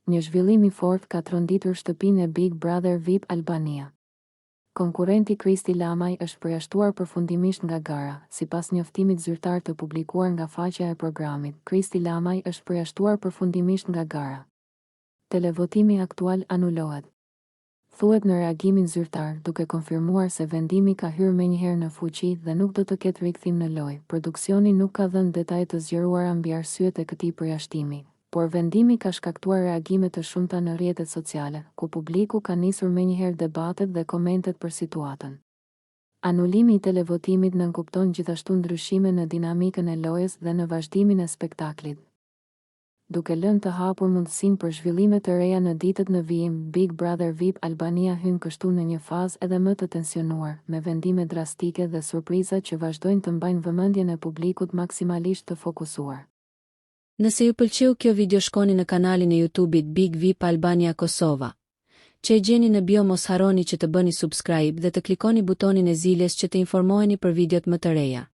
Një zhvillim i fortë ka tronditur shtëpinë e Big Brother VIP Albania. Konkurrenti Kristi Lamaj është përjashtuar përfundimisht nga gara. Sipas njoftimit zyrtar të publikuar nga faqja e programit, Kristi Lamaj është përjashtuar përfundimisht nga gara. Televotimi aktual anulohet. Thuhet në reagimin zyrtar, duke konfirmuar se vendimi ka hyrë menjëherë në fuqi dhe nuk do të ketë rikthim në lojë. Produksioni nuk ka dhënë detaje të zgjeruara mbi arsyet e këtij përjashtimi, por vendimi ka shkaktuar reagime të shumta në rrjetet sociale, ku publiku ka nisur menjëherë debatet dhe komentet për situatën. Anulimi i televotimit nënkupton gjithashtu ndryshime në dinamikën e lojës dhe në vazhdimin e spektaklit, duke lënë të hapur mundësinë për zhvillime të reja në ditët në vijim. Big Brother VIP Albania hyn kështu në një fazë edhe më të tensionuar, me vendime drastike dhe surpriza që vazhdojnë të mbajnë vëmendjen e publikut maksimalisht të fokusuar. Nëse ju pëlqeu kjo video, shkoni në kanalin e YouTube-it Big VIP Albania Kosova, që e gjeni në bio. Mos harroni që të bëni subscribe dhe të klikoni butonin e ziljes që të informoheni për videot më të reja.